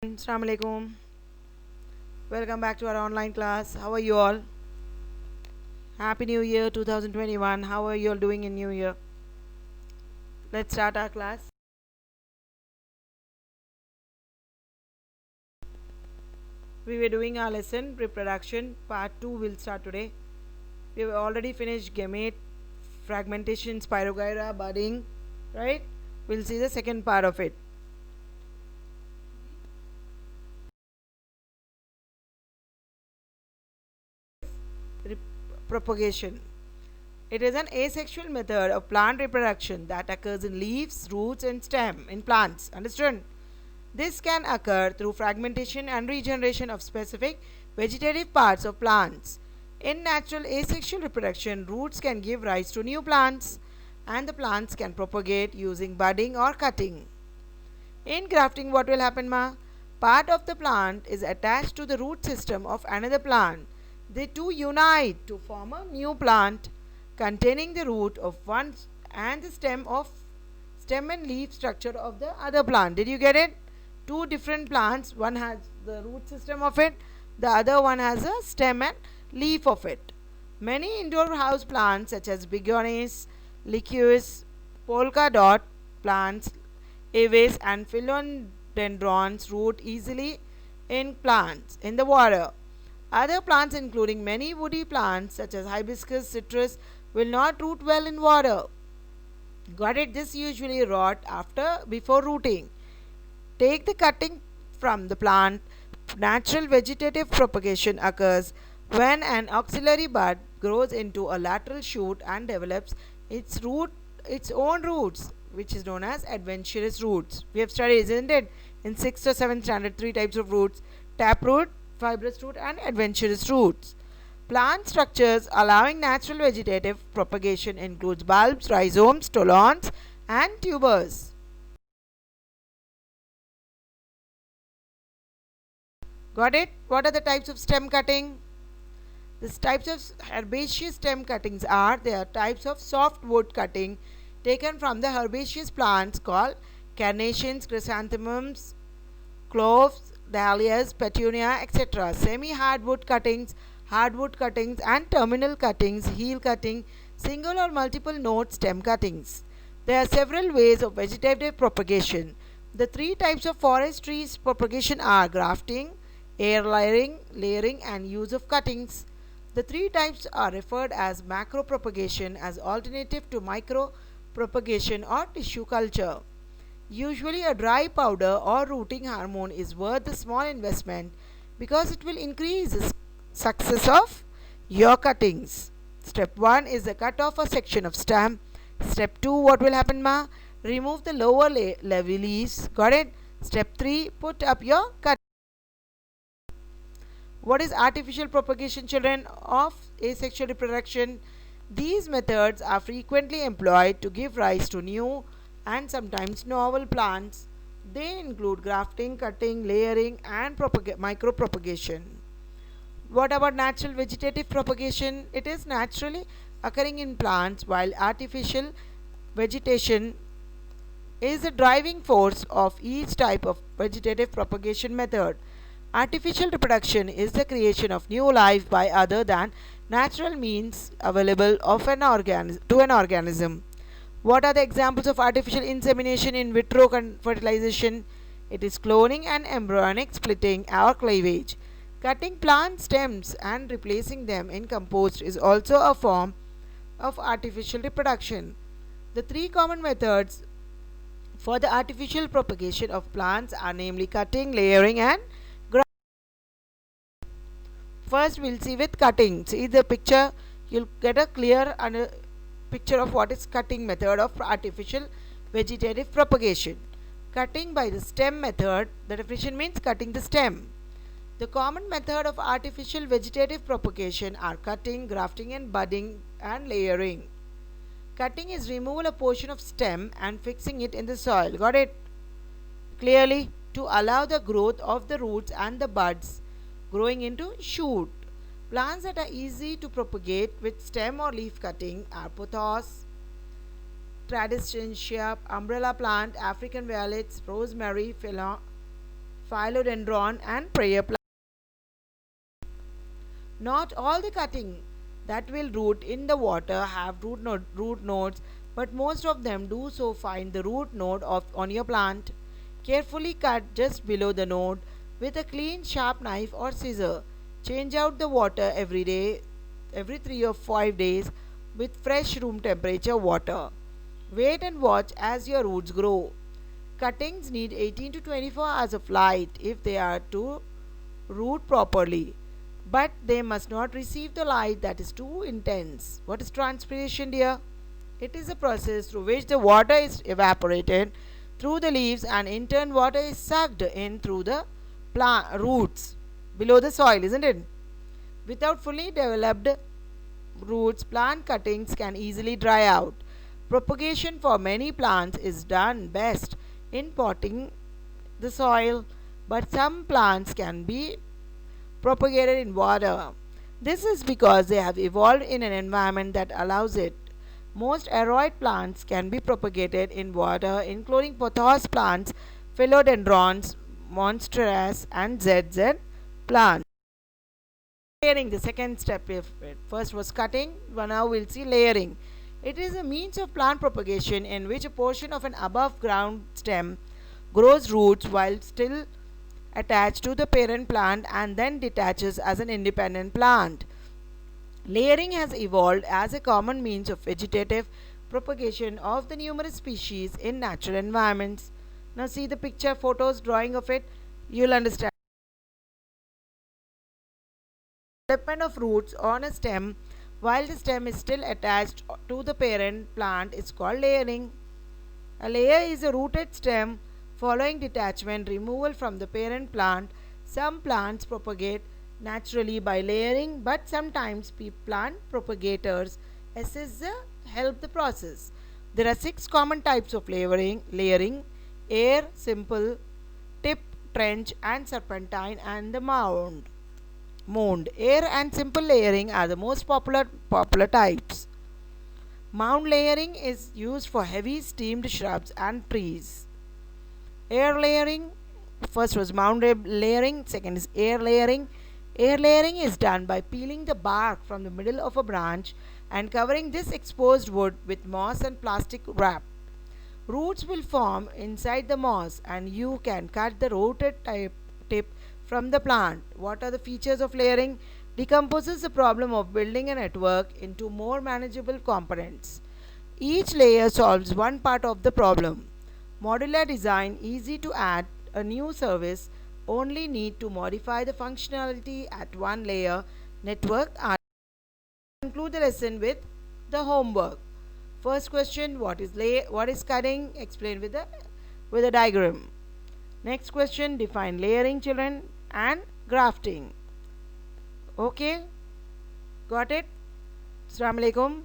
Assalamu alaikum. Welcome back to our online class. How are you all? Happy New Year 2021. How are you all doing in New Year? Let's start our class. We were doing our lesson reproduction part 2 will start today. We have already finished gamete, fragmentation, spirogyra, budding, right? We'll see the second part of it. Propagation. It is an asexual method of plant reproduction that occurs in leaves, roots, and stem in plants. Understood? This can occur through fragmentation and regeneration of specific vegetative parts of plants. In natural asexual reproduction, roots can give rise to new plants, and the plants can propagate using budding or cutting. In grafting, what will happen, ma? Part of the plant is attached to the root system of another plant. They two unite to form a new plant containing the root of one and the stem and leaf structure of the other plant. Did you get it? Two different plants, one has the root system of it, the other one has a stem and leaf of it. Many indoor house plants such as begonias, lichens, polka dot plants, aves and philodendrons root easily in plants in the water. Other plants including many woody plants such as hibiscus, citrus will not root well in water. Got it? This usually rot before rooting. Take the cutting from the plant. Natural vegetative propagation occurs when an auxiliary bud grows into a lateral shoot and develops its own roots, which is known as adventitious roots. We have studied, isn't it? In 6th or 7th standard, three types of roots: taproot, fibrous root, and adventitious roots. Plant structures allowing natural vegetative propagation includes bulbs, rhizomes, stolons, and tubers. Got it? What are the types of stem cutting? The types of herbaceous stem cuttings are there are types of softwood cutting taken from the herbaceous plants called carnations, chrysanthemums, cloves, dahlias, petunia, etc. Semi-hardwood cuttings, hardwood cuttings, and terminal cuttings, heel cutting, single or multiple node stem cuttings. There are several ways of vegetative propagation. The three types of forest trees propagation are grafting, air layering, and use of cuttings. The three types are referred as macro propagation as alternative to micro propagation or tissue culture. Usually, a dry powder or rooting hormone is worth the small investment because it will increase the success of your cuttings. Step 1 is the cut off a section of stem. Step 2, what will happen, ma? Remove the lower level leaves. Got it? Step 3, put up your cut. What is artificial propagation, children, of asexual reproduction? These methods are frequently employed to give rise to new and sometimes novel plants. They include grafting, cutting, layering, and micropropagation. What about natural vegetative propagation? It is naturally occurring in plants, while artificial vegetation is the driving force of each type of vegetative propagation method. Artificial reproduction is the creation of new life by other than natural means available to an organism. What are the examples of artificial insemination in vitro fertilization? It is cloning and embryonic splitting or cleavage. Cutting plant stems and replacing them in compost is also a form of artificial reproduction. The three common methods for the artificial propagation of plants are namely cutting, layering, and grafting. First, we'll see with cutting. See the picture, you'll get a clear picture of what is cutting method of artificial vegetative propagation. Cutting by the stem method, the definition means cutting the stem. The common method of artificial vegetative propagation are cutting, grafting, and budding and layering. Cutting is removal a portion of stem and fixing it in the soil. Got it? Clearly, to allow the growth of the roots and the buds growing into shoot. Plants that are easy to propagate with stem or leaf cutting are pothos, Tradescentia, umbrella plant, African violets, rosemary, philodendron and prayer plant. Not all the cutting that will root in the water have root nodes, but most of them do. So find the root node on your plant. Carefully cut just below the node with a clean sharp knife or scissor. Change out the water every day, every 3 or 5 days with fresh room temperature water. Wait and watch as your roots grow. Cuttings need 18 to 24 hours of light if they are to root properly, but they must not receive the light that is too intense. What is transpiration, dear? It is a process through which the water is evaporated through the leaves and in turn water is sucked in through the plant roots below the soil, isn't it? Without fully developed roots, plant cuttings can easily dry out. Propagation for many plants is done best in potting the soil, but some plants can be propagated in water. This is because they have evolved in an environment that allows it. Most aroid plants can be propagated in water, including pothos plants, philodendrons, monsteras, and ZZ plants. Layering, the second step. First was cutting, now we'll see layering. It is a means of plant propagation in which a portion of an above ground stem grows roots while still attached to the parent plant and then detaches as an independent plant. Layering has evolved as a common means of vegetative propagation of the numerous species in natural environments. Now see the picture, photos, drawing of it, you'll understand. Development of roots on a stem while the stem is still attached to the parent plant is called layering. A layer is a rooted stem following detachment removal from the parent plant. Some plants propagate naturally by layering, but sometimes plant propagators assist help the process. There are 6 common types of layering: air, simple, tip, trench and serpentine, and the mound. Air and simple layering are the most popular types. Mound layering is used for heavy steamed shrubs and trees. Air layering, first was mound layering, second is air layering. Air layering is done by peeling the bark from the middle of a branch and covering this exposed wood with moss and plastic wrap. Roots will form inside the moss and you can cut the rooted tip from the plant. What are the features of layering? Decomposes the problem of building a network into more manageable components. Each layer solves one part of the problem. Modular design, easy to add a new service, only need to modify the functionality at one layer. Network. Conclude the lesson with the homework. First question, what is cutting? Explain with a diagram. Next question, define layering, children, and grafting. Okay, got it? Assalamu alaikum.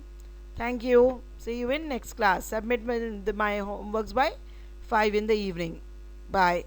Thank you. See you in next class. Submit my homeworks by 5 in the evening. Bye.